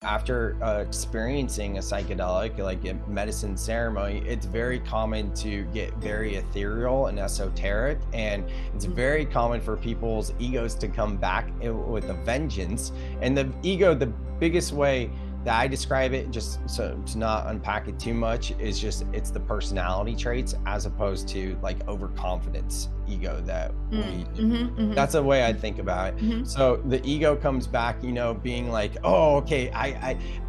after experiencing a psychedelic, like a medicine ceremony, it's very common to get very ethereal and esoteric. And it's very common for people's egos to come back with a vengeance. And the ego, the biggest way that I describe it, just so to not unpack it too much, is just it's the personality traits as opposed to like overconfidence ego that that's the way I think about it. So the ego comes back, being like, oh, okay,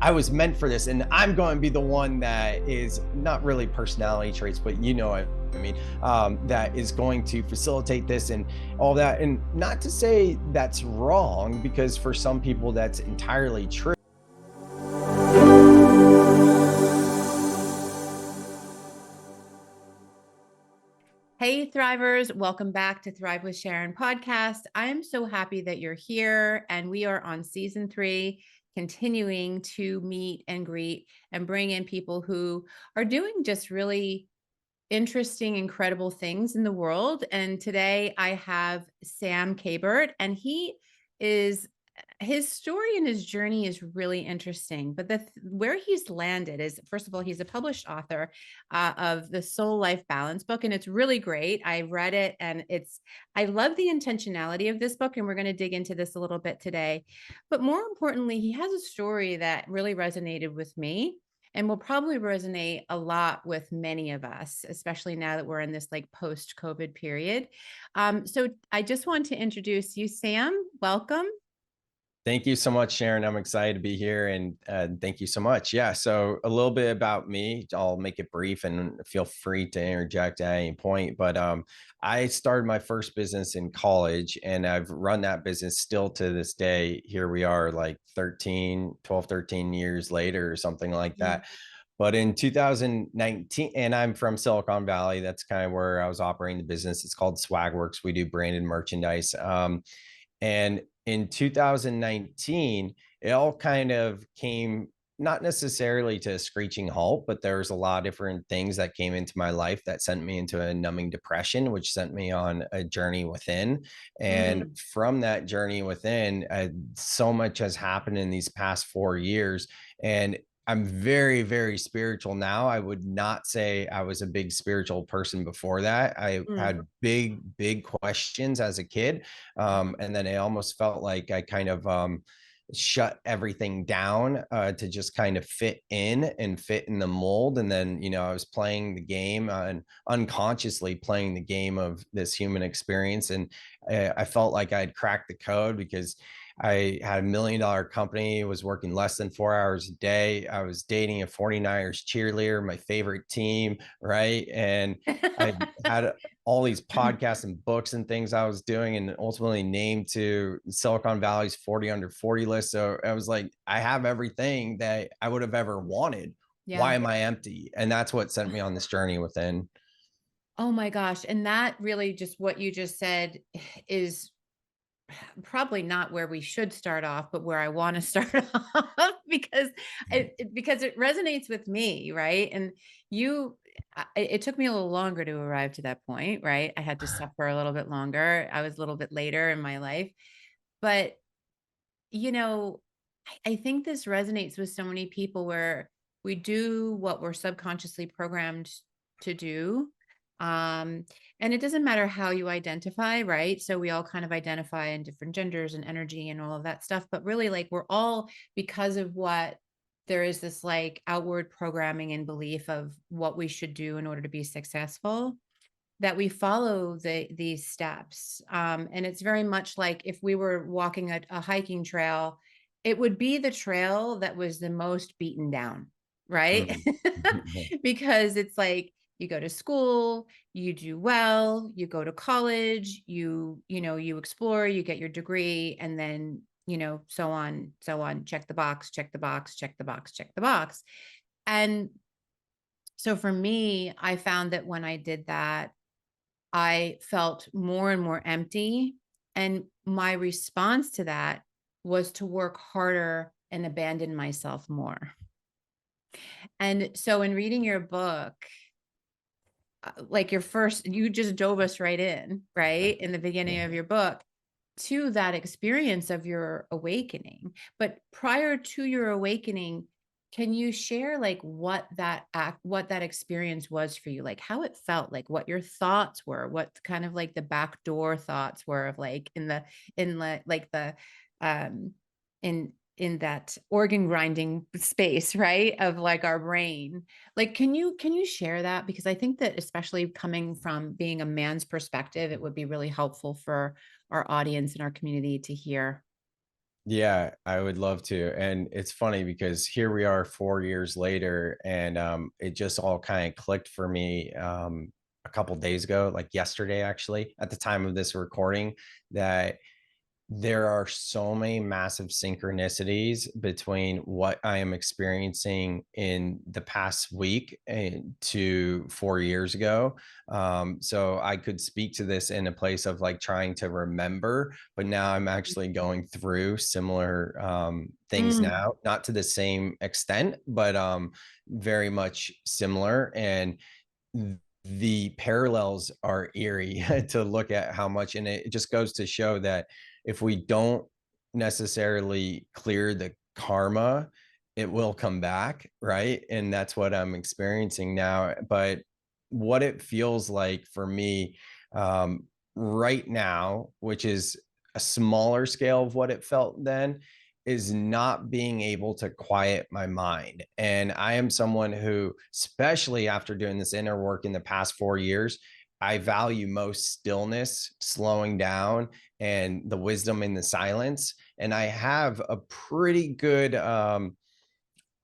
I was meant for this, and I'm going to be the one that is not really personality traits, but that is going to facilitate this and all that. And not to say that's wrong, because for some people that's entirely true. Hey Thrivers, welcome back to Thrive with Sharon podcast. I am so happy that you're here, and we are on season 3, continuing to meet and greet and bring in people who are doing just really interesting, incredible things in the world. And today I have Sam Kabert, and his story and his journey is really interesting. But where he's landed is, first of all, he's a published author of the Soul Life Balance book, and it's really great. I read it, and I love the intentionality of this book, and we're going to dig into this a little bit today. But more importantly, he has a story that really resonated with me and will probably resonate a lot with many of us, especially now that we're in this like post-COVID period. So I just want to introduce you, Sam. Welcome. Thank you so much, Sharon. I'm excited to be here, and thank you so much. Yeah, so a little bit about me. I'll make it brief, and feel free to interject at any point. But I started my first business in college, and I've run that business still to this day. Here we are, like 13 years later or something like that. But in 2019, and I'm from Silicon Valley, that's kind of where I was operating the business. It's called SwagWorx. We do branded merchandise. And in 2019, it all kind of came, not necessarily to a screeching halt, but there was a lot of different things that came into my life that sent me into a numbing depression, which sent me on a journey within. And from that journey within, so much has happened in these past 4 years. And I'm very, very spiritual now. I would not say I was a big spiritual person before that. I had big, big questions as a kid. And then it almost felt like I kind of shut everything down to just kind of fit in the mold. And then, I was playing the game and unconsciously playing the game of this human experience. And I felt like I'd cracked the code, because I had $1 million company, was working less than 4 hours a day. I was dating a 49ers cheerleader, my favorite team, right? And I had all these podcasts and books and things I was doing, and ultimately named to Silicon Valley's 40 under 40 list. So I was like, I have everything that I would have ever wanted. Yeah. Why am I empty? And that's what sent me on this journey within. Oh my gosh. And that really, just what you just said, is probably not where we should start off, but where I want to start off, because it resonates with me, right? And it took me a little longer to arrive to that point, right? I had to suffer a little bit longer. I was a little bit later in my life, but I think this resonates with so many people, where we do what we're subconsciously programmed to do. And it doesn't matter how you identify, right? So we all kind of identify in different genders and energy and all of that stuff, but really, like, we're all, because of what there is this like outward programming and belief of what we should do in order to be successful, that we follow these steps. And it's very much like if we were walking a hiking trail, it would be the trail that was the most beaten down, right? Because it's like, you go to school, you do well, you go to college, you explore, you get your degree, and then, so on, check the box, check the box, check the box, check the box. And so for me, I found that when I did that, I felt more and more empty. And my response to that was to work harder and abandon myself more. And so in reading your book, like you just dove us right in, right? In the beginning of your book, to that experience of your awakening. But prior to your awakening, can you share like what that experience was for you? Like how it felt, like what your thoughts were, what kind of like the backdoor thoughts were of like like the um in that organ grinding space, right? Of like our brain. Like, can you share that? Because I think that especially coming from being a man's perspective, it would be really helpful for our audience and our community to hear. Yeah, I would love to. And it's funny because here we are 4 years later, and it just all kind of clicked for me a couple days ago, like yesterday, actually, at the time of this recording, that there are so many massive synchronicities between what I am experiencing in the past week to 4 years ago. So I could speak to this in a place of like trying to remember, but now I'm actually going through similar things Mm, now, not to the same extent, but very much similar. And the parallels are eerie to look at how much, and it just goes to show that if we don't necessarily clear the karma, it will come back, right? And that's what I'm experiencing now. But what it feels like for me right now, which is a smaller scale of what it felt then, is not being able to quiet my mind. And I am someone who, especially after doing this inner work in the past 4 years, I value most stillness, slowing down, and the wisdom in the silence. And I have a pretty good, I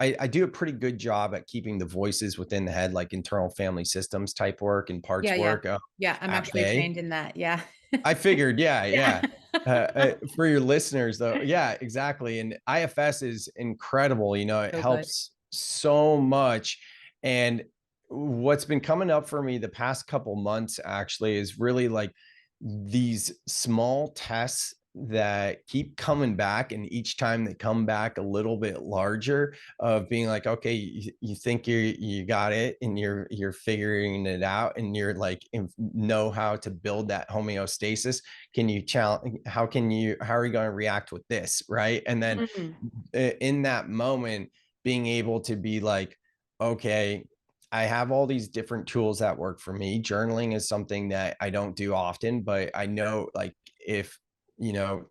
do a pretty good job at keeping the voices within the head, like internal family systems type work and parts yeah, yeah. work Yeah, I'm at actually bay. trained in that. Yeah. I figured, yeah, Yeah. yeah. For your listeners, though, yeah, exactly. And IFS is incredible. You know, it So good. helps so much. And what's been coming up for me the past couple months actually is really like these small tests that keep coming back, and each time they come back a little bit larger, of being like, okay, you think you got it, and you're figuring it out, and you're like know how to build that homeostasis. Can you challenge, how are you going to react with this, right? And then Mm, in that moment, being able to be like, okay, I have all these different tools that work for me. Journaling is something that I don't do often, but I know like if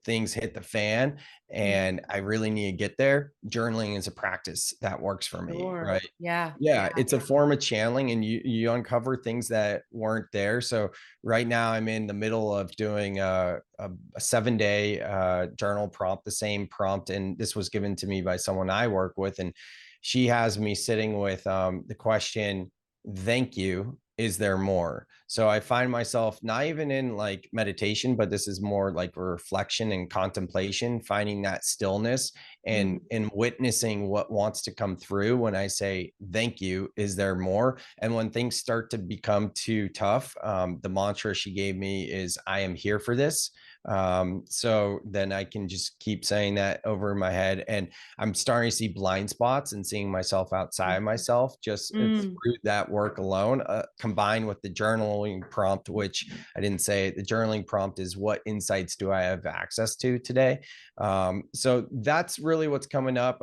things hit the fan mm, and I really need to get there, journaling is a practice that works for me, sure. right? Yeah. Yeah, Yeah. it's a form of channeling, and you uncover things that weren't there. So right now I'm in the middle of doing a 7-day journal prompt, the same prompt, and this was given to me by someone I work with, and she has me sitting with the question, thank you, is there more? So I find myself not even in like meditation, but this is more like reflection and contemplation, finding that stillness and Mm, witnessing what wants to come through when I say thank you, is there more? And when things start to become too tough, the mantra she gave me is, I am here for this. So then I can just keep saying that over my head, and I'm starting to see blind spots and seeing myself outside of myself just mm, through that work alone, combined with the journaling prompt, which I didn't say. The journaling prompt is, what insights do I have access to today? So that's really what's coming up.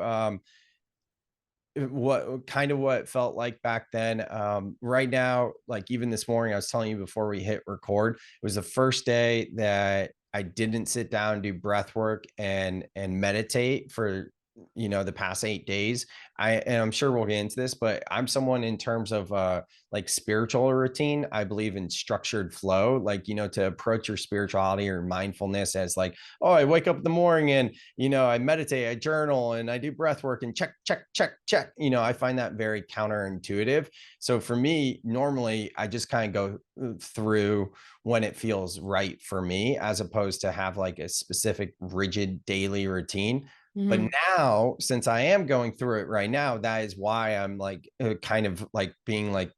What it felt like back then. Right now, like even this morning, I was telling you before we hit record, it was the first day that I didn't sit down and do breath work and meditate for the past 8 days. And I'm sure we'll get into this, but I'm someone, in terms of like spiritual routine, I believe in structured flow, like to approach your spirituality or mindfulness as like, oh, I wake up in the morning and I meditate, I journal, and I do breath work and check, check, check, check. I find that very counterintuitive. So for me, normally I just kind of go through when it feels right for me, as opposed to have like a specific rigid daily routine. But mm, now, since I am going through it right now, that is why I'm like kind of like being like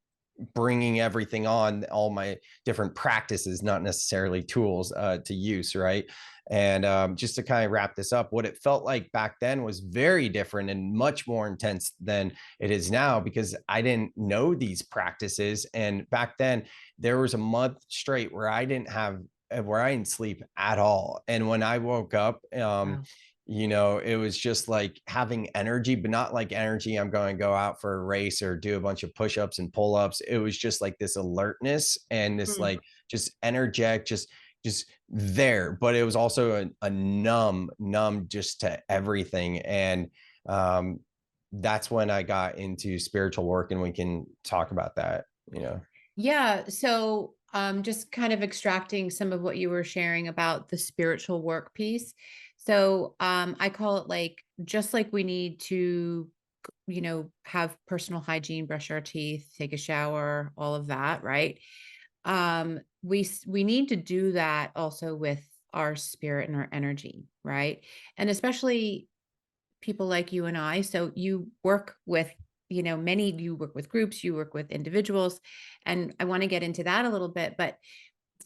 bringing everything on, all my different practices, not necessarily tools to use, right? And just to kind of wrap this up, what it felt like back then was very different and much more intense than it is now, because I didn't know these practices. And back then there was a month straight where I didn't have where I didn't sleep at all. And when I woke up, Wow. it was just like having energy, but not like energy. I'm going to go out for a race or do a bunch of push-ups and pull-ups. It was just like this alertness and this Mm. like just energetic, just there. But it was also a numb just to everything. And um, that's when I got into spiritual work, and we can talk about that. Yeah. So, just kind of extracting some of what you were sharing about the spiritual work piece. So, I call it like, just like we need to, have personal hygiene, brush our teeth, take a shower, all of that, right? We need to do that also with our spirit and our energy, right? And especially people like you and I. So you work with, you work with groups, you work with individuals, and I want to get into that a little bit. But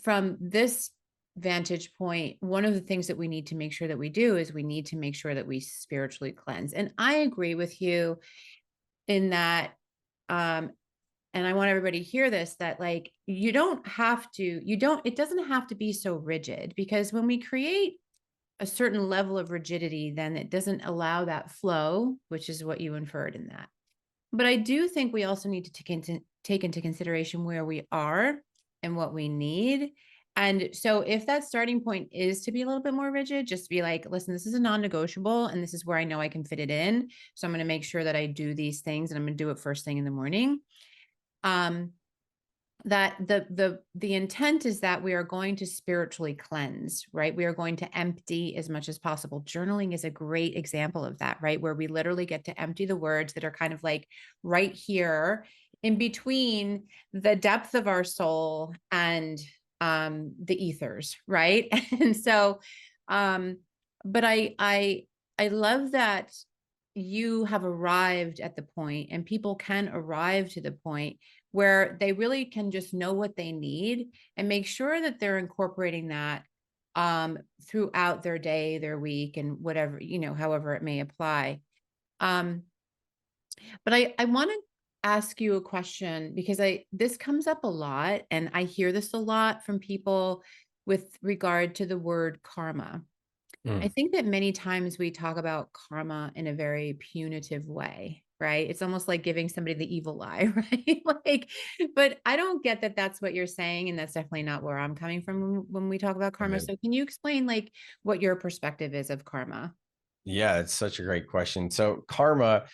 from this vantage point, one of the things that we need to make sure that we do is we need to make sure that we spiritually cleanse. And I agree with you in that, um, and I want everybody to hear this, that like, it doesn't have to be so rigid, because when we create a certain level of rigidity, then it doesn't allow that flow, which is what you inferred in that. But I do think we also need to take into consideration where we are and what we need. And so if that starting point is to be a little bit more rigid, just be like, listen, this is a non-negotiable, and this is where I know I can fit it in. So I'm going to make sure that I do these things, and I'm going to do it first thing in the morning. Um, that the intent is that we are going to spiritually cleanse, right? We are going to empty as much as possible. Journaling is a great example of that, right? Where we literally get to empty the words that are kind of like right here in between the depth of our soul and the ethers, right? And so um but I love that you have arrived at the point, and people can arrive to the point where they really can just know what they need and make sure that they're incorporating that throughout their day, their week, and whatever, however it may apply. Um, but I want to ask you a question, because this comes up a lot, and I hear this a lot from people with regard to the word karma. I Mm. think that many times we talk about karma in a very punitive way, right? It's almost like giving somebody the evil eye, right? Like, but I don't get that that's what you're saying. And that's definitely not where I'm coming from when we talk about karma. Right. So can you explain like what your perspective is of karma? Yeah, it's such a great question. So karma,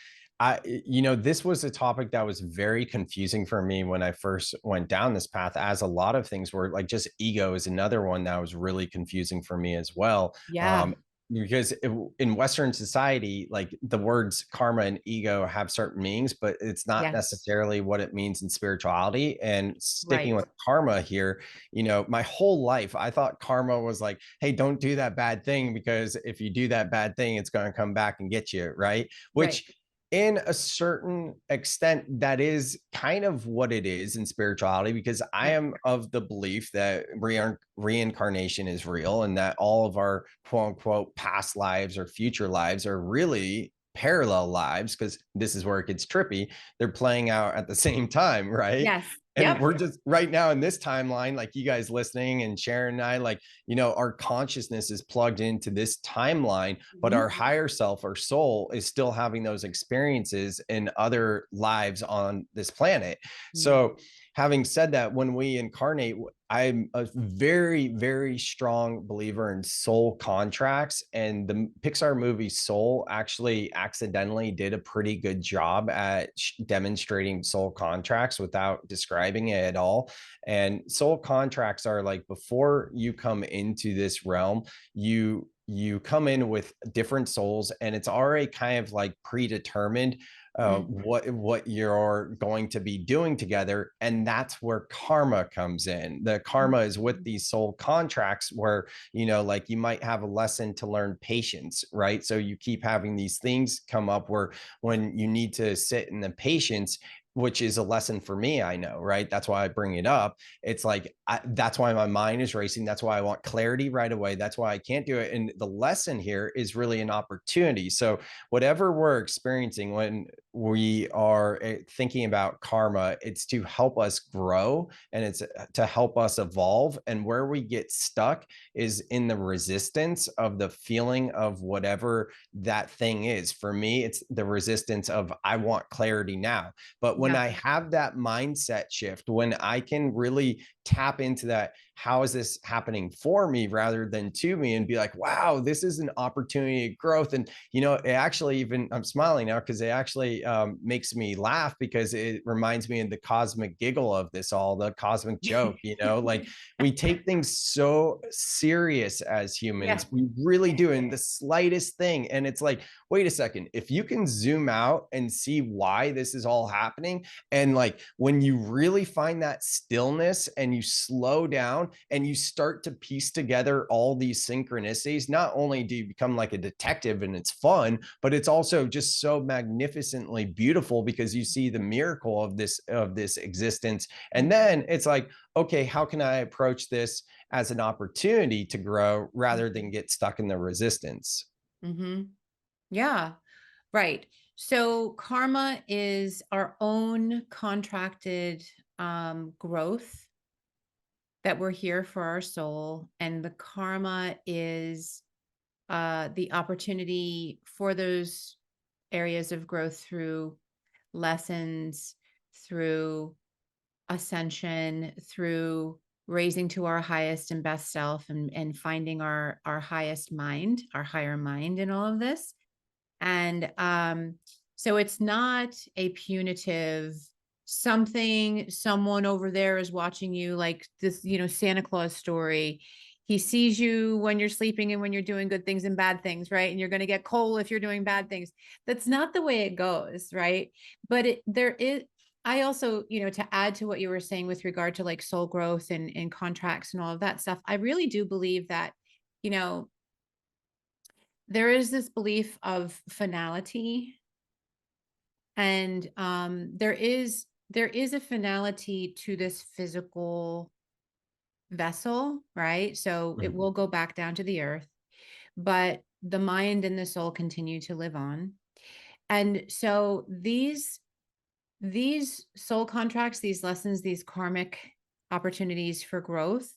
this was a topic that was very confusing for me when I first went down this path, as a lot of things were. Like, just ego is another one that was really confusing for me as well. Yeah, Um, because in Western society, like, the words karma and ego have certain meanings, but it's not yes, necessarily what it means in spirituality. And sticking right, with karma here, my whole life, I thought karma was like, hey, don't do that bad thing, because if you do that bad thing, it's going to come back and get you. Right. right. Which, in a certain extent, that is kind of what it is in spirituality, because I Yeah, am of the belief that reincarnation is real, and that all of our quote unquote past lives or future lives are really parallel lives, because this is where it gets trippy. They're playing out at the same time, right? yes, And yep. we're just right now in this timeline, like you guys listening, and Sharon and I, like, our consciousness is plugged into this timeline, but Mhm. our higher self, our soul, is still having those experiences in other lives on this planet. Yeah. So, having said that, when we incarnate, I'm a very, very strong believer in soul contracts. And the Pixar movie Soul actually accidentally did a pretty good job at demonstrating soul contracts without describing it at all. And soul contracts are like, before you come into this realm, you come in with different souls, and it's already kind of like predetermined Mm. what you're going to be doing together. And that's where karma comes in. The karma is with these soul contracts, where like, you might have a lesson to learn patience, right? So you keep having these things come up where, when you need to sit in the patience, which is a lesson for me, I know, right? That's why I bring it up. It's like, that's why my mind is racing. That's why I want clarity right away. That's why I can't do it. And the lesson here is really an opportunity. So whatever we're experiencing, when we are thinking about karma, it's to help us grow and it's to help us evolve. And where we get stuck is in the resistance of the feeling of whatever that thing is. For me, it's the resistance of, I want clarity now. But when Yeah. I have that mindset shift, when I can really tap into that, how is this happening for me rather than to me, and be like, wow, this is an opportunity of growth. And it actually, even I'm smiling now because it actually makes me laugh, because it reminds me of the cosmic giggle of this all, the cosmic joke. Like, we take things so serious as Yeah. humans, we really do, in the slightest thing. And it's like, wait a second, if you can zoom out and see why this is all happening, and like when you really find that stillness and you slow down and you start to piece together all these synchronicities, not only do you become like a detective and it's fun, but it's also just so magnificently beautiful, because you see the miracle of this existence. And then it's like, okay, how can I approach this as an opportunity to grow rather than get stuck in the resistance? Mm-hmm. Yeah. Right. So karma is our own contracted growth that we're here for our soul. And the karma is the opportunity for those areas of growth through lessons, through ascension, through raising to our highest and best self, and finding our highest mind, our higher mind in all of this. And so it's not a punitive someone over there is watching you, like this, Santa Claus story. He sees you when you're sleeping and when you're doing good things and bad things, right? And you're going to get coal if you're doing bad things. That's not the way it goes, right? But there is, I also, to add to what you were saying with regard to like soul growth and contracts and all of that stuff, I really do believe that, you know, there is this belief of finality, and there is a finality to this physical vessel, right? So it Mhm. will go back down to the earth, but the mind and the soul continue to live on. And so these soul contracts, these lessons, these karmic opportunities for growth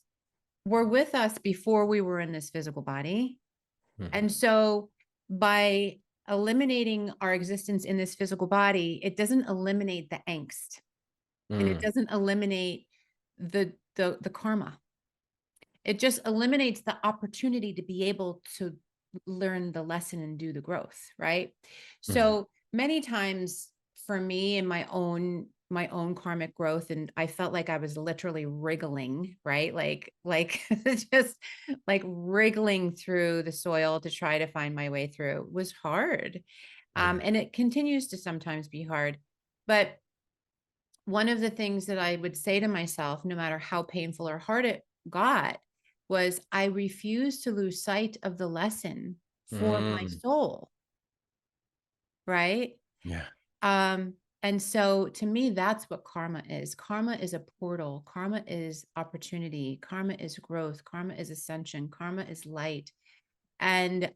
were with us before we were in this physical body. Mhm. And so by eliminating our existence in this physical body, it doesn't eliminate the angst, and it Mm. doesn't eliminate the karma. It just eliminates the opportunity to be able to learn the lesson and do the growth, right? Mhm. So many times for me in my own karmic growth, and I felt like I was literally wriggling, right? Like just like wriggling through the soil to try to find my way through was hard. Yeah. And it continues to sometimes be hard. But one of the things that I would say to myself, no matter how painful or hard it got, was I refuse to lose sight of the lesson for my Mm. soul, right? Yeah. Um, and so to me, that's what karma is. Karma is a portal. Karma is opportunity. Karma is growth. Karma is ascension. Karma is light. And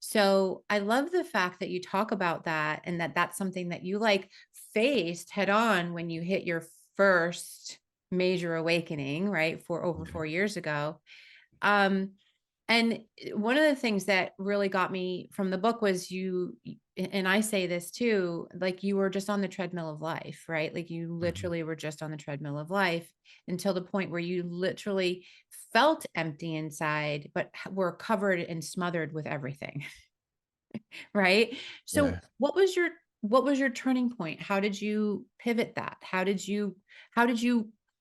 so I love the fact that you talk about that, and that that's something that you like faced head on when you hit your first major awakening, right? For over Yeah. 4 years ago. Um, and one of the things that really got me from the book was and I say this too, like you were just on the treadmill of life, right? Like you Mhm. literally were just on the treadmill of life until the point where you literally felt empty inside, but were covered and smothered with everything. Right? So Yeah. what was your turning point? How did you pivot that? How did you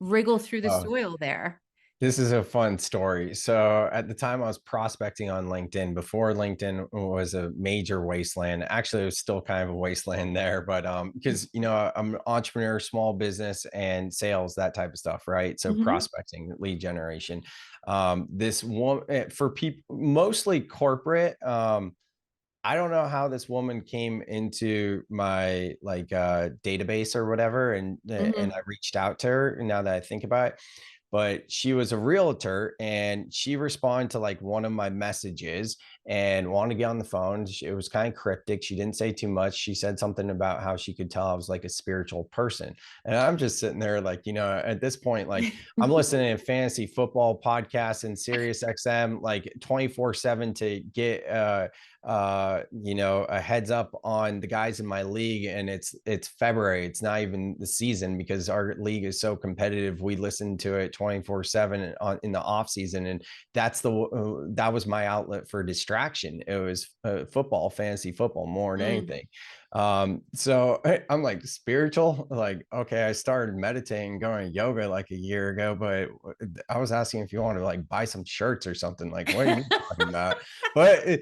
wriggle through the Oh, soil there? this is a fun story. So at the time I was prospecting on LinkedIn, before LinkedIn was a major wasteland. Actually, it was still kind of a wasteland there, but because I'm an entrepreneur, small business and sales, that type of stuff, right? So Mhm. prospecting, lead generation. This one for people mostly corporate. I don't know how this woman came into my like database or whatever, and I Mhm. reached out to her. Now that I think about it, but she was a realtor and she responded to like one of my messages, and wanted to get on the phone. It was kind of cryptic. She didn't say too much. She said something about how she could tell I was like a spiritual person. And I'm just sitting there like, at this point, like I'm listening to fantasy football podcasts and Sirius XM like 24/7 to get a heads up on the guys in my league. And it's February. It's not even the season because our league is so competitive. We listen to it 24/7 in the off season. And that was my outlet for distraction. It was football, fantasy football more than anything. So I'm like spiritual, like, okay, I started meditating, going to yoga like a year ago, but I was asking if you want to like buy some shirts or something. Like, what are you talking about? But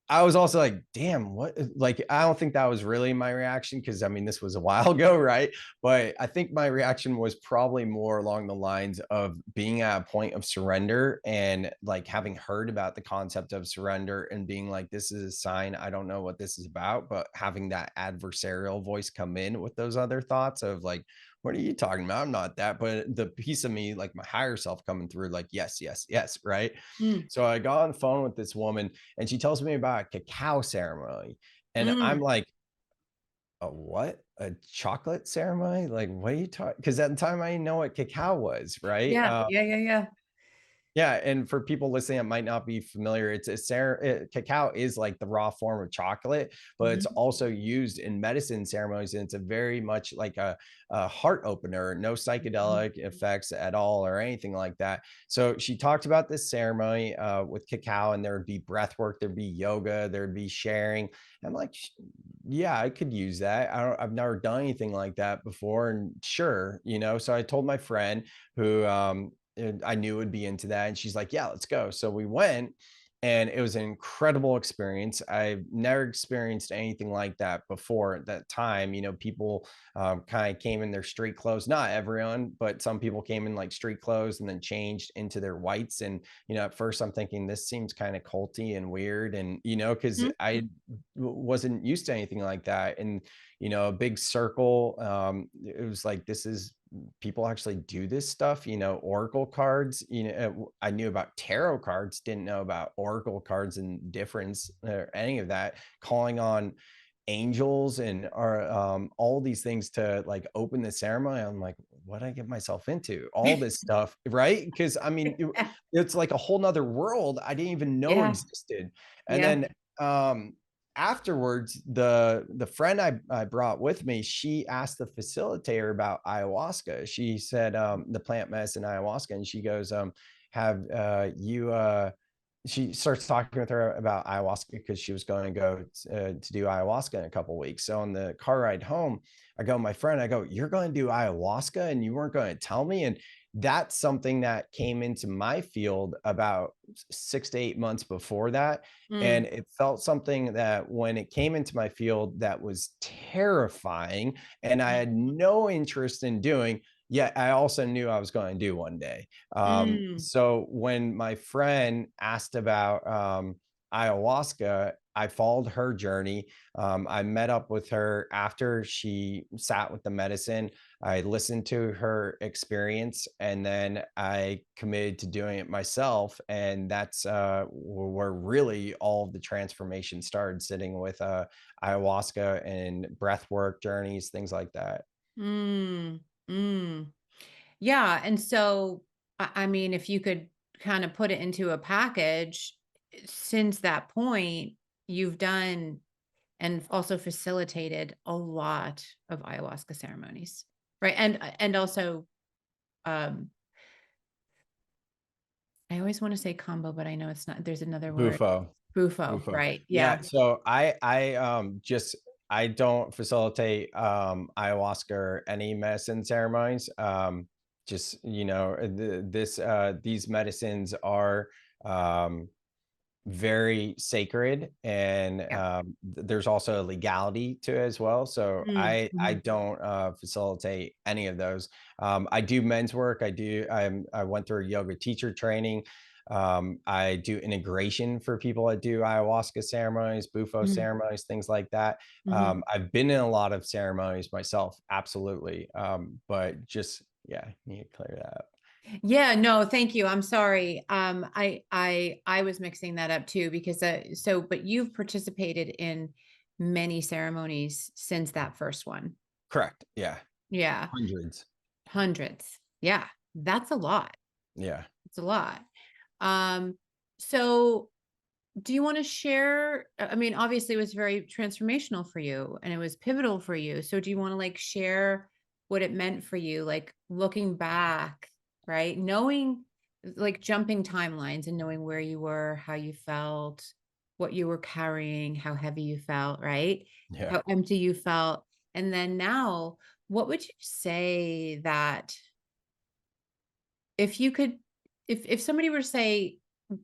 I was also like, damn, what? Like, I don't think that was really my reaction because I mean, this was a while ago, right? But I think my reaction was probably more along the lines of being at a point of surrender and like having heard about the concept of surrender and being like, this is a sign. I don't know what this is about, but having that adversarial voice come in with those other thoughts of like, what are you talking about? I'm not that. But the piece of me, like my higher self coming through, like, yes, yes, yes, right. Mm, So I got on the phone with this woman and she tells me about a cacao ceremony. And I'm mm. like, a what? A chocolate ceremony? Like, what are you talking? Because at the time I didn't know what cacao was, right? Yeah, yeah, yeah, yeah. Yeah, and for people listening that might not be familiar, cacao is like the raw form of chocolate, but it's Mhm, also used in medicine ceremonies, and it's a very much like a heart opener, no mhm, psychedelic effects at all or anything like that. So she talked about this ceremony with cacao, and there would be breath work, there'd be yoga, there'd be sharing. I'm like, yeah, I could use that. I've never done anything like that before, and sure, So I told my friend who and I knew would be into that. And she's like, yeah, let's go. So we went and it was an incredible experience. I've never experienced anything like that before at that time. People kind of came in their street clothes, not everyone, but some people came in like street clothes and then changed into their whites. And, at first I'm thinking this seems kind of culty and weird. And, because mhm. wasn't used to anything like that. And, a big circle. It was like, this is people actually do this stuff, oracle cards, I knew about tarot cards, didn't know about oracle cards and difference or any of that, calling on angels and are all these things to like open the ceremony. I'm like, what I get myself into, all this stuff, right? Because I mean, Yeah, it's like a whole nother world I didn't even know yeah, existed. And yeah. then afterwards, the friend I brought with me, she asked the facilitator about ayahuasca. She said the plant medicine ayahuasca, and she goes, have you she starts talking with her about ayahuasca because she was going to go to do ayahuasca in a couple of weeks. So on the car ride home, I go, my friend, I go, you're going to do ayahuasca and you weren't going to tell me. And that's something that came into my field about 6 to 8 months before that. Mm, And it felt something that when it came into my field that was terrifying and I had no interest in doing, yet I also knew I was going to do one day. mm, So when my friend asked about ayahuasca, I followed her journey. I met up with her after she sat with the medicine. I listened to her experience and then I committed to doing it myself. And that's where really all of the transformation started, sitting with ayahuasca and breath work journeys, things like that. mm, mm. Yeah, and so, I mean, if you could kind of put it into a package, since that point, you've done and also facilitated a lot of ayahuasca ceremonies, right? And also, um, I always want to say combo, but I know it's not. There's another word. Bufo. Bufo, Bufo. right? Yeah. Yeah, so I don't facilitate ayahuasca or any medicine ceremonies. Just these medicines are um very sacred, and Yeah. there's also a legality to it as well. So I Mhm, don't facilitate any of those. I do men's work. I went through yoga teacher training. I do integration for people that do ayahuasca ceremonies, bufo mhm, ceremonies, things like that. mhm. I've been in a lot of ceremonies myself, absolutely. But just, yeah, need to clear that up. Yeah, no, thank you. I'm sorry. I was mixing that up too because but you've participated in many ceremonies since that first one. Correct. Yeah. Yeah, Hundreds. hundreds. Yeah, that's a lot. Yeah. It's a lot. Um, so do you want to share? I mean, obviously it was very transformational for you and it was pivotal for you. So do you want to like share what it meant for you, like looking back, right? Knowing, like jumping timelines and knowing where you were, how you felt, what you were carrying, how heavy you felt, right? Yeah. How empty you felt. And then now, what would you say that if you could, if somebody were to say,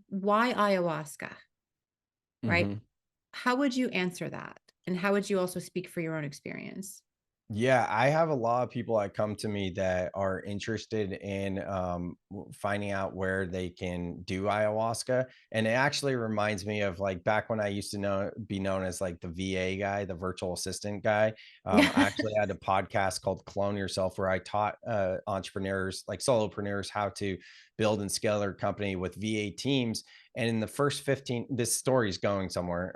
why ayahuasca, right? Hmm. How would you answer that? And how would you also speak for your own experience? Yeah, I have a lot of people that come to me that are interested in finding out where they can do ayahuasca, and it actually reminds me of like back when I used to be known as like the VA guy, the virtual assistant guy. I Yeah. actually had a podcast called Clone Yourself, where I taught entrepreneurs, like solopreneurs, how to build and scale their company with VA teams. And in the first 15, this story's going somewhere.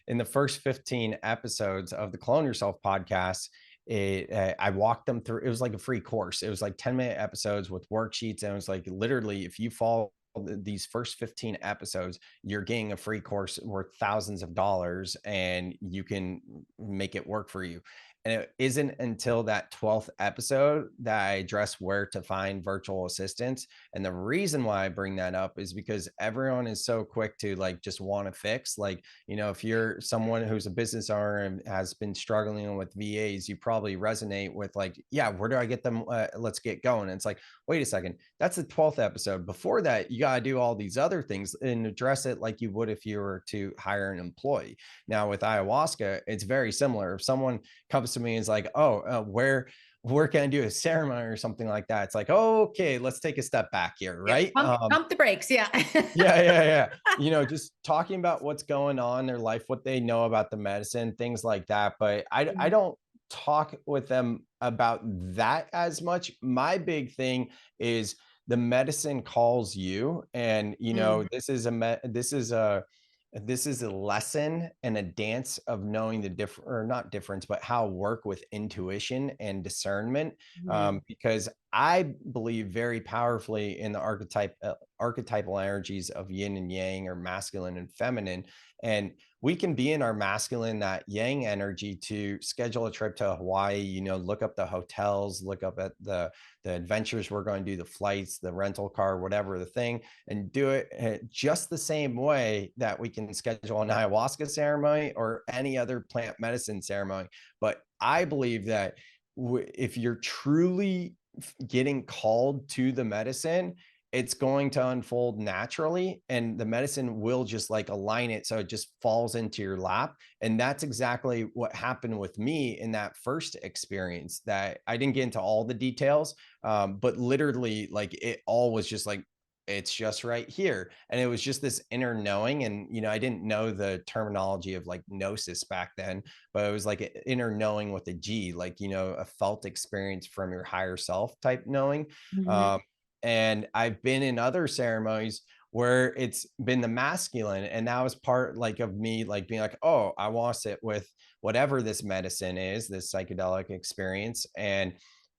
In the first 15 episodes of the Clone Yourself podcast, I walked them through. It was like a free course. It was like 10-minute episodes with worksheets, and it was like literally, if you follow these first 15 episodes, you're getting a free course worth thousands of dollars, and you can make it work for you. And it isn't until that 12th episode that I address where to find virtual assistants. And the reason why I bring that up is because everyone is so quick to like just want to fix. Like, if you're someone who's a business owner and has been struggling with VAs, you probably resonate with like, yeah, where do I get them? Let's get going. And it's like, wait a second, that's the 12th episode. Before that, you got to do all these other things and address it like you would if you were to hire an employee. Now with ayahuasca, it's very similar. If someone comes to me and is like, oh, where can I do a ceremony or something like that? It's like, oh, okay, let's take a step back here, Yeah. right? Pump the brakes. Yeah. Yeah. Just talking about what's going on in their life, what they know about the medicine, things like that. But I Mhm. don't talk with them about that as much. My big thing is the medicine calls you, and Mm. this is a lesson and a dance of knowing the different, or not difference, but how work with intuition and discernment. Mhm. Because I believe very powerfully in the archetypal energies of yin and yang, or masculine and feminine. And we can be in our masculine, that yang energy, to schedule a trip to Hawaii, look up the hotels, look up at the adventures we're going to do, the flights, the rental car, whatever the thing, and do it just the same way that we can schedule an ayahuasca ceremony or any other plant medicine ceremony. But I believe that if you're truly getting called to the medicine, it's going to unfold naturally, and the medicine will just like align it so it just falls into your lap. And that's exactly what happened with me in that first experience. That I didn't get into all the details, but literally, like, it all was just like, it's just right here. And it was just this inner knowing. And I didn't know the terminology of like gnosis back then, but it was like an inner knowing with a G, like, a felt experience from your higher self type knowing. Mhm. um, and I've been in other ceremonies where it's been the masculine, and that was part like of me like being like, oh, I want to sit with whatever this medicine is, this psychedelic experience. And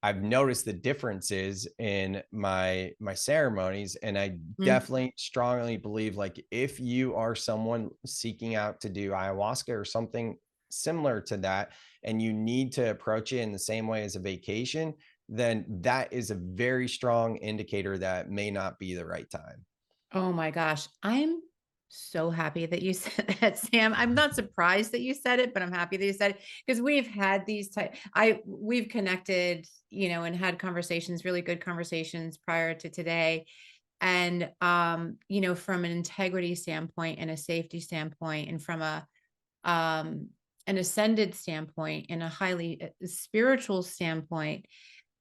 I've noticed the differences in my ceremonies. And I Mhm. definitely strongly believe, like, if you are someone seeking out to do ayahuasca or something similar to that, and you need to approach it in the same way as a vacation, then that is a very strong indicator that may not be the right time. Oh my gosh. I'm so happy that you said that, Sam. I'm not surprised that you said it, but I'm happy that you said it because we've had these we've connected, and had conversations, really good conversations prior to today. And from an integrity standpoint and a safety standpoint, and from um an ascended standpoint and a highly spiritual standpoint,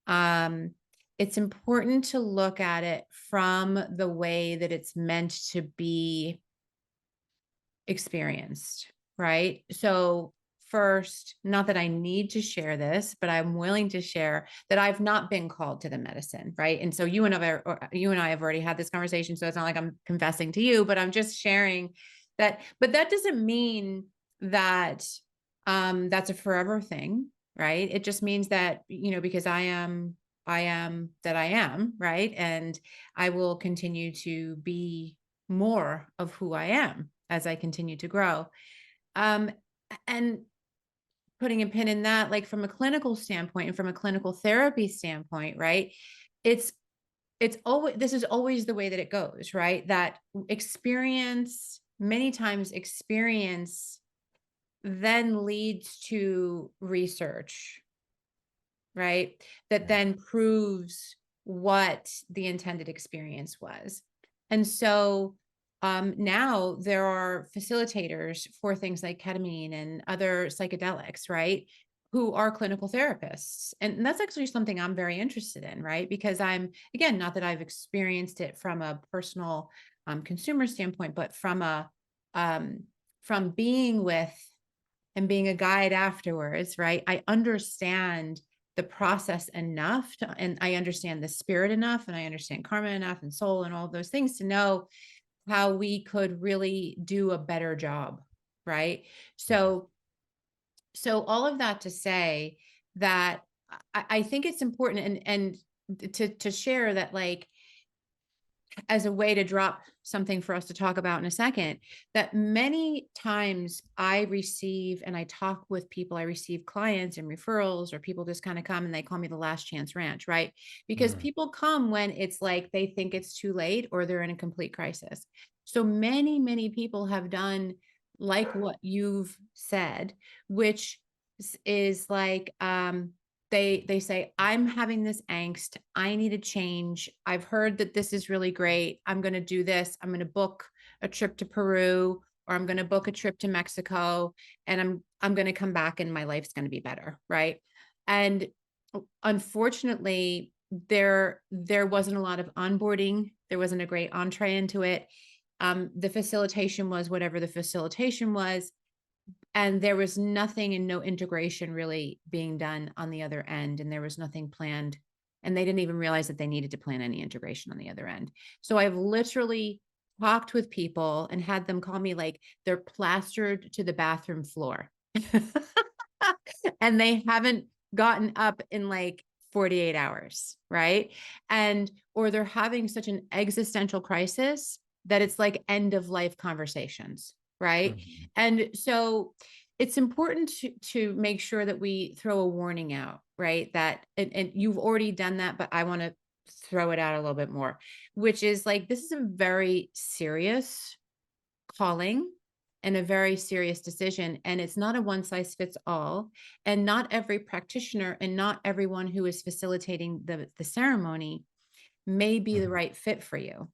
um, it's important to look at it from the way that it's meant to be experienced, right? So first, not that I need to share this, but I'm willing to share that I've not been called to the medicine, right? And so you and I have already had this conversation, so it's not like I'm confessing to you, but I'm just sharing that. But that doesn't mean that that's a forever thing, right? It just means that, because I am that I am, right? And I will continue to be more of who I am as I continue to grow. And putting a pin in that, like from a clinical standpoint and from a clinical therapy standpoint, right? It's this is always the way that it goes, right? That many times experience then leads to research, right? That then proves what the intended experience was. And so now there are facilitators for things like ketamine and other psychedelics, right? Who are clinical therapists. And that's actually something I'm very interested in, right? Because again, not that I've experienced it from a personal consumer standpoint, but from being with and being a guide afterwards, right? I understand the process enough and I understand the spirit enough, and I understand karma enough and soul and all of those things to know how we could really do a better job, right? So all of that to say that I think it's important and to share that, like, as a way to drop something for us to talk about in a second, that many times I receive and I talk with people, I receive clients and referrals, or people just kind of come and they call me the last chance ranch, right? Because people come when it's like they think it's too late or they're in a complete crisis. So many people have done like what you've said, which is like, they say, I'm having this angst. I need a change. I've heard that this is really great. I'm going to do this. I'm going to book a trip to Peru, or I'm going to book a trip to Mexico, and I'm going to come back and my life's going to be better, right? And unfortunately, there wasn't a lot of onboarding. There wasn't a great entree into it. The facilitation was whatever the facilitation was. And there was nothing and no integration really being done on the other end. And there was nothing planned. And they didn't even realize that they needed to plan any integration on the other end. So I've literally talked with people and had them call me like they're plastered to the bathroom floor. And they haven't gotten up in like 48 hours, right? Or they're having such an existential crisis that it's like end of life conversations, right? And so it's important to make sure that we throw a warning out, right? That, and you've already done that, but I want to throw it out a little bit more, which is like, this is a very serious calling and a very serious decision. And it's not a one size fits all. And not every practitioner and not everyone who is facilitating the ceremony may be the right fit for you.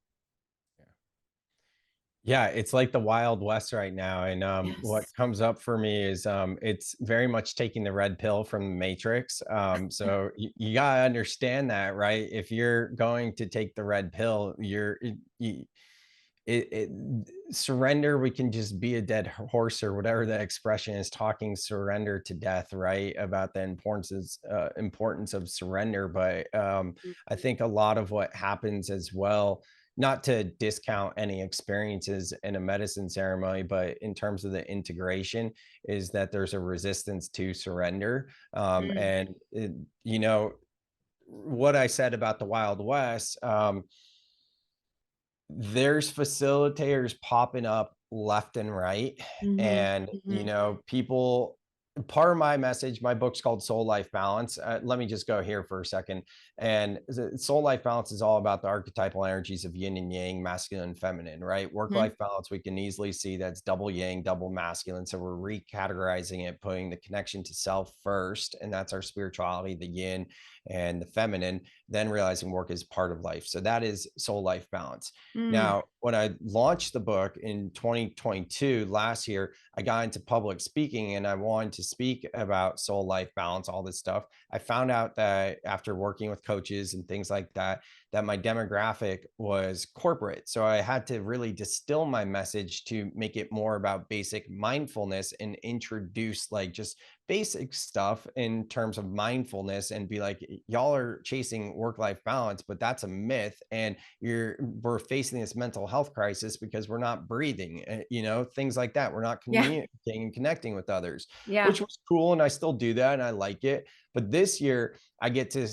Yeah, it's like the Wild West right now. And what Yes. comes up for me is it's very much taking the red pill from the Matrix. So you gotta understand that, right? If you're going to take the red pill, it surrender, we can just be a dead horse, or whatever the expression is, talking surrender to death, right? About the importance of surrender. But I think a lot of what happens as well, not to discount any experiences in a medicine ceremony, but in terms of the integration, is that there's a resistance to surrender. And what I said about the Wild West, there's facilitators popping up left and right. And people, part of my message, my book's called Soul Life Balance. Let me just go here for a second. And Soul Life Balance is all about the archetypal energies of yin and yang, masculine and feminine, right? Work-life balance, we can easily see that's double yang, double masculine. So we're recategorizing it, putting the connection to self first, and that's our spirituality, the yin, and the feminine, then realizing work is part of life. So that is Soul Life Balance. Now, when I launched the book in 2022, last year, I got into public speaking, and I wanted to speak about soul life balance, all this stuff, I found out that after working with coaches and things like that, that my demographic was corporate. So I had to really distill my message to make it more about basic mindfulness and introduce like just basic stuff in terms of mindfulness and be like, y'all are chasing work-life balance, but that's a myth. And we're facing this mental health crisis because we're not breathing, things like that. We're not Yeah. communicating and connecting with others, Yeah. which was cool. And I still do that and I like it. But this year, I get to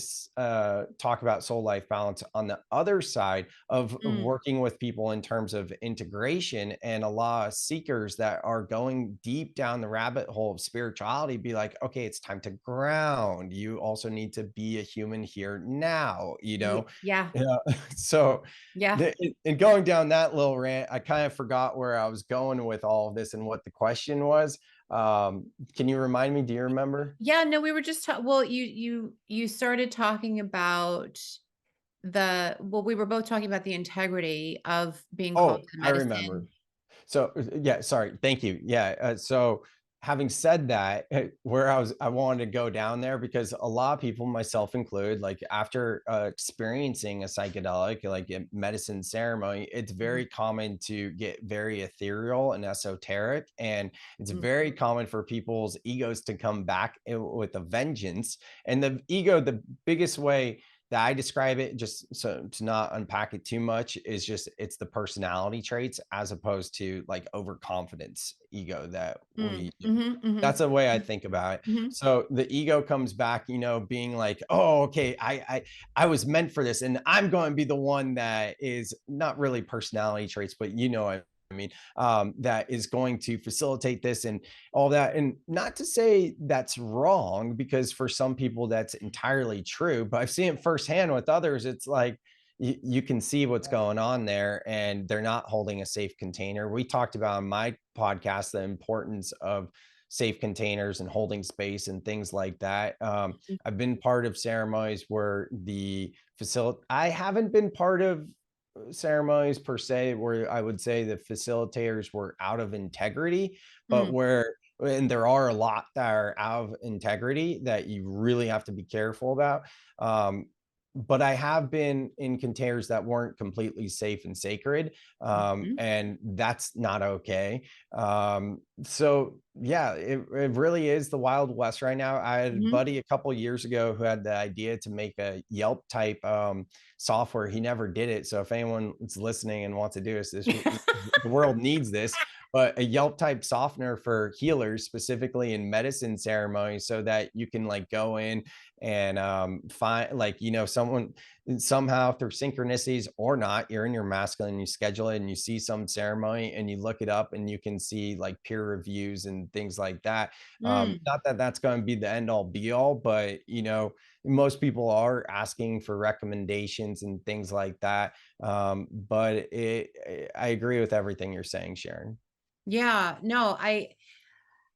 talk about soul life balance on the other side of Mm, working with people in terms of integration, and a lot of seekers that are going deep down the rabbit hole of spirituality be like, okay, it's time to ground. You also need to be a human here now, yeah. Yeah. So Yeah. in going down that little rant, I kind of forgot where I was going with all of this and what the question was. Can you remind me? Do you remember? Yeah, no, we were just well, you started talking about we were both talking about the integrity of being called Oh, to the I remember. medicine. So yeah, sorry. Thank you. Yeah. So having said that, I wanted to go down there because a lot of people, myself included, like after experiencing a psychedelic, like a medicine ceremony, it's Mhm, very common to get very ethereal and esoteric. And it's very mhm, common for people's egos to come back with a vengeance. And the ego, the biggest way that I describe it, just so to not unpack it too much, is just it's the personality traits as opposed to like overconfidence ego that mm, we do. mhm, That's mhm, the way I think about it. mhm, So the ego comes back, being like, oh, okay, I was meant for this, and I'm going to be the one that is not really personality traits, but I mean, that is going to facilitate this and all that. And not to say that's wrong, because for some people that's entirely true, but I've seen it firsthand with others. It's like you can see what's going on there and they're not holding a safe container. We talked about on my podcast the importance of safe containers and holding space and things like that. mhm, I've been part of ceremonies where I haven't been part of ceremonies per se where I would say the facilitators were out of integrity, but mm, and there are a lot that are out of integrity that you really have to be careful about. Um, but I have been in containers that weren't completely safe and sacred, mhm, and that's not okay. So yeah, it really is the Wild West right now. I had a mhm, buddy a couple years ago who had the idea to make a Yelp type software. He never did it. So if anyone is listening and wants to do this, the world needs this. But a Yelp type softener for healers, specifically in medicine ceremonies, so that you can like go in and find like someone somehow through synchronicities or not, you're in your masculine, you schedule it and you see some ceremony and you look it up and you can see like peer reviews and things like that. mm. Not that that's going to be the end all be all, but most people are asking for recommendations and things like that. But I agree with everything you're saying, Sharon. Yeah, no,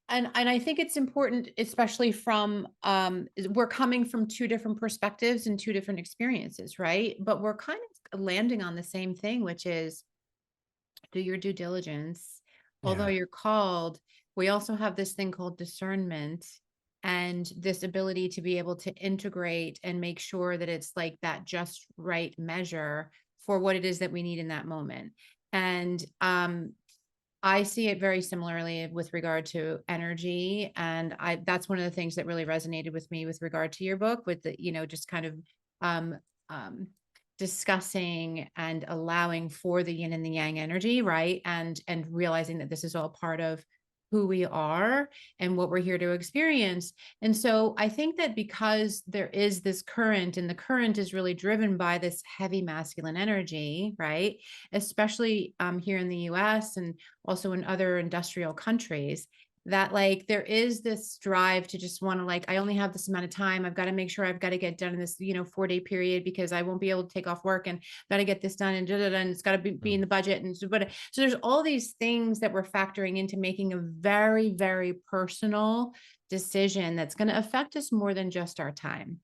and I think it's important, especially from we're coming from two different perspectives and two different experiences, right? But we're kind of landing on the same thing, which is do your due diligence. Although Yeah. you're called, we also have this thing called discernment and this ability to be able to integrate and make sure that it's like that just right measure for what it is that we need in that moment. And I see it very similarly with regard to energy. And that's one of the things that really resonated with me with regard to your book, with the, just kind of um, um, discussing and allowing for the yin and the yang energy, right? And realizing that this is all part of who we are and what we're here to experience. And so I think that because there is this current, and the current is really driven by this heavy masculine energy, right? Especially here in the US and also in other industrial countries, that like there is this drive to just want to like, I only have this amount of time, I've got to make sure I've got to get done in this 4-day period because I won't be able to take off work, and got to get this done, and and it's got to be in the budget. And so there's all these things that we're factoring into making a very, very personal decision that's going to affect us more than just our time.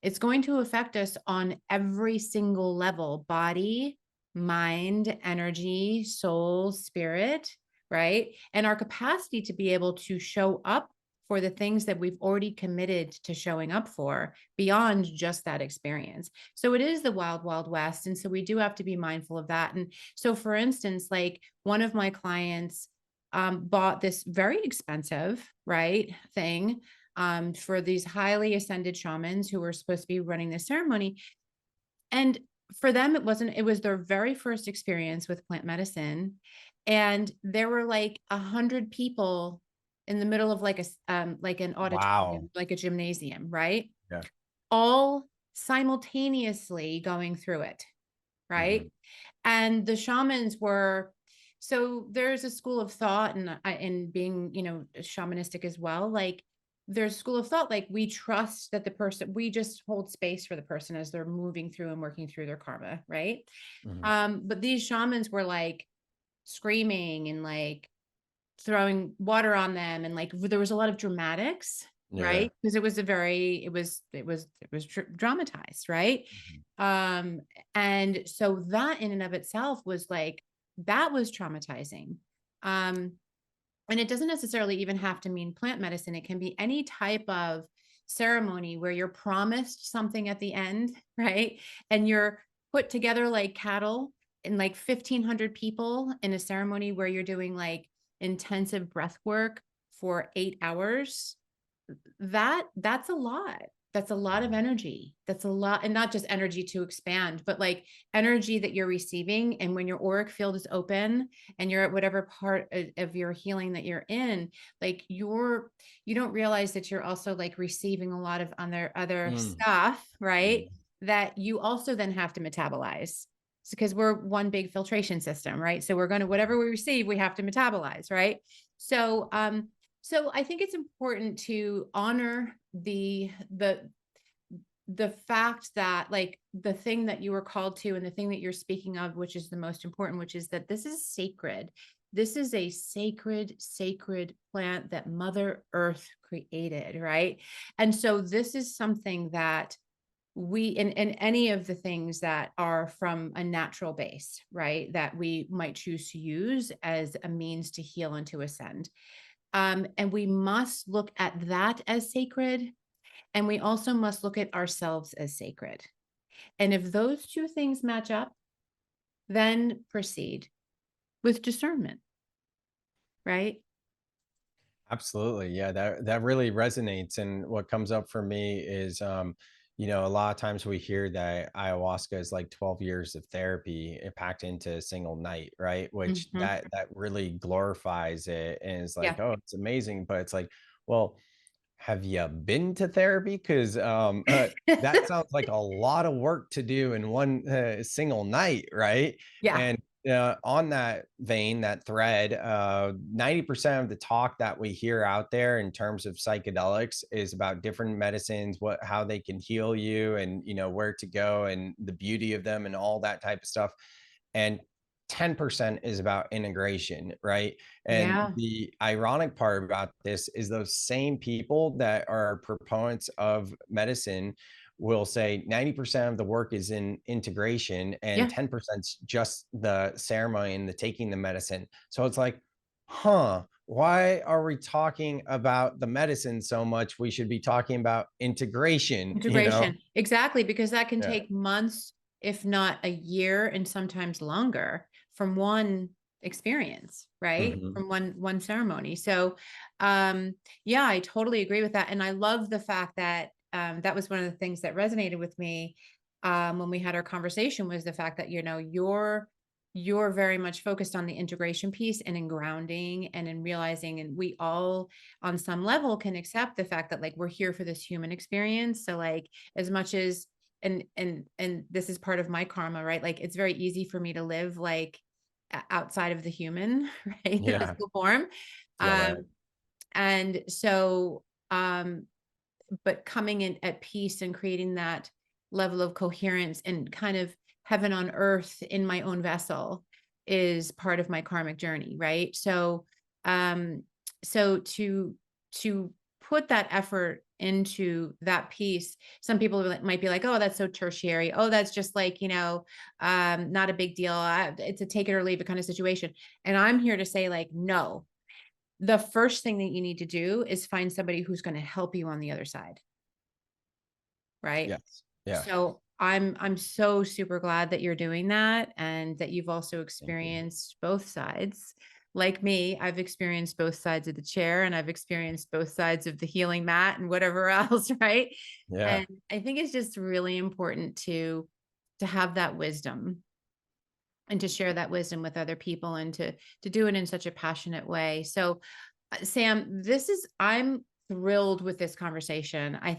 It's going to affect us on every single level: body, mind, energy, soul, spirit, right? And our capacity to be able to show up for the things that we've already committed to showing up for beyond just that experience. So it is the wild, wild west. And so we do have to be mindful of that. And so, for instance, like one of my clients bought this very expensive, right, thing for these highly ascended shamans who were supposed to be running this ceremony. And for them, it was their very first experience with plant medicine. And there were like 100 people in the middle of like like an Wow. auditorium, like a gymnasium, right? Yeah. All simultaneously going through it, Mhm. right? And the shamans were, so there's a school of thought, and being, shamanistic as well. Like there's a school of thought, like we trust that the person, we just hold space for the person as they're moving through and working through their karma, right? Mhm. But these shamans were like screaming and like throwing water on them, and like there was a lot of dramatics, Yeah. right? Because it was dramatized, right? Mhm. um and so that in and of itself was like, that was traumatizing. um and it doesn't necessarily even have to mean plant medicine. It can be any type of ceremony where you're promised something at the end, right? And you're put together like cattle and like 1,500 people in a ceremony where you're doing like intensive breath work for 8 hours. That's a lot. That's a lot of Mhm. energy. That's a lot. And not just energy to expand, but like energy that you're receiving. And when your auric field is open and you're at whatever part of your healing that you're in, like you don't realize that you're also like receiving a lot of other Mm. stuff, right? Mhm. That you also then have to metabolize. Because we're one big filtration system, right? So we're going to, whatever we receive, we have to metabolize, right? So so I think it's important to honor the fact that like the thing that you were called to and the thing that you're speaking of, which is the most important, which is that this is sacred. This is a sacred plant that Mother Earth created, right? And so this is something that we in any of the things that are from a natural base, right, that we might choose to use as a means to heal and to ascend. And we must look at that as sacred. And we also must look at ourselves as sacred. And if those two things match up, then proceed with discernment, right? Absolutely. Yeah, that really resonates. And what comes up for me is a lot of times we hear that ayahuasca is like 12 years of therapy packed into a single night, right? Which Hmm. that really glorifies it and is like, Yeah. oh, it's amazing. But it's like, well, have you been to therapy? Because that sounds like a lot of work to do in one single night, right? Yeah. And on that vein, that thread, 90% of the talk that we hear out there in terms of psychedelics is about different medicines, how they can heal you, and where to go, and the beauty of them, and all that type of stuff. And 10% is about integration, right? And Yeah. the ironic part about this is those same people that are proponents of medicine will say 90% of the work is in integration and Yeah. 10% is just the ceremony and the taking the medicine. So it's like, huh, why are we talking about the medicine so much? We should be talking about integration. Integration. Exactly. Because that can Yeah. take months, if not a year, and sometimes longer from one experience, right? Mhm. From one ceremony. So yeah, I totally agree with that. And I love the fact that that was one of the things that resonated with me when we had our conversation, was the fact that, you're very much focused on the integration piece and in grounding and in realizing, and we all on some level can accept the fact that like we're here for this human experience. So like as much as, and this is part of my karma, right? Like it's very easy for me to live like outside of the human, right? The Yeah. physical form. Feel that. Um, and so, but coming in at peace and creating that level of coherence and kind of heaven on earth in my own vessel is part of my karmic journey, right? So so to put that effort into that piece, some people might be like, oh, that's so tertiary, oh, that's just like, not a big deal, it's a take it or leave it kind of situation. And I'm here to say like, no, the first thing that you need to do is find somebody who's going to help you on the other side. Right. Yes. Yeah. So I'm so super glad that you're doing that and that you've also Thank you. experienced both sides. Like me, I've experienced both sides of the chair and I've experienced both sides of the healing mat and whatever else, right? Yeah. And I think it's just really important to have that wisdom and to share that wisdom with other people and to do it in such a passionate way. So Sam, I'm thrilled with this conversation. I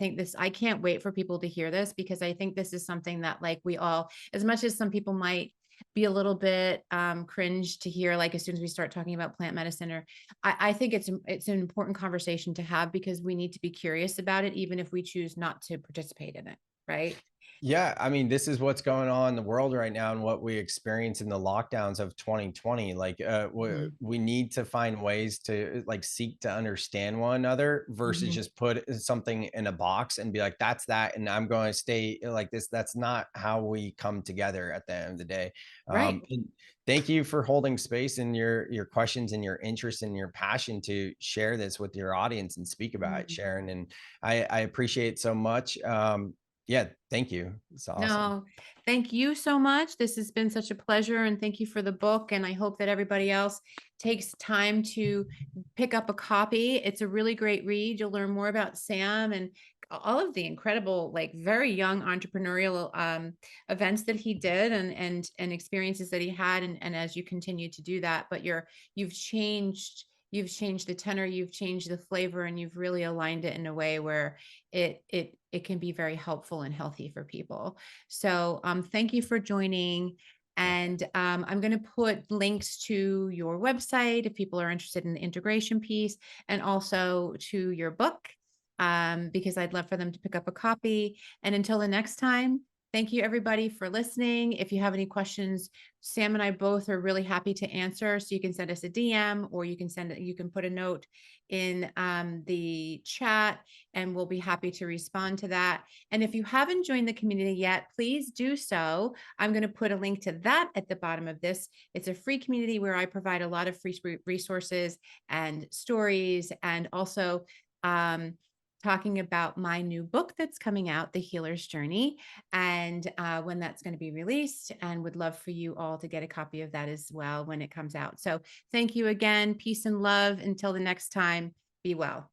can't wait for people to hear this because I think this is something that like we all, as much as some people might be a little bit cringe to hear, like as soon as we start talking about plant medicine, or I think it's an important conversation to have because we need to be curious about it, even if we choose not to participate in it. Right. Yeah, I mean, this is what's going on in the world right now and what we experience in the lockdowns of 2020. Like, Mhm. we need to find ways to like seek to understand one another versus Mhm. just put something in a box and be like, that's that. And I'm going to stay like this. That's not how we come together at the end of the day. Right. And thank you for holding space and your questions and your interest and your passion to share this with your audience and speak about it, Mhm. Sharon. And I appreciate it so much. Yeah, thank you. It's awesome. No, thank you so much. This has been such a pleasure. And thank you for the book. And I hope that everybody else takes time to pick up a copy. It's a really great read. You'll learn more about Sam and all of the incredible, like very young entrepreneurial events that he did and experiences that he had. And as you continue to do that, but you've changed the tenor, you've changed the flavor, and you've really aligned it in a way where it can be very helpful and healthy for people. So thank you for joining. And I'm going to put links to your website if people are interested in the integration piece and also to your book because I'd love for them to pick up a copy. And until the next time, thank you everybody for listening. If you have any questions, Sam and I both are really happy to answer. So you can send us a DM or you can put a note in the chat and we'll be happy to respond to that. And if you haven't joined the community yet, please do so. I'm going to put a link to that at the bottom of this. It's a free community where I provide a lot of free resources and stories and also talking about my new book that's coming out, The Healer's Journey, and when that's going to be released, and would love for you all to get a copy of that as well when it comes out. So thank you again. Peace and love. Until the next time, be well.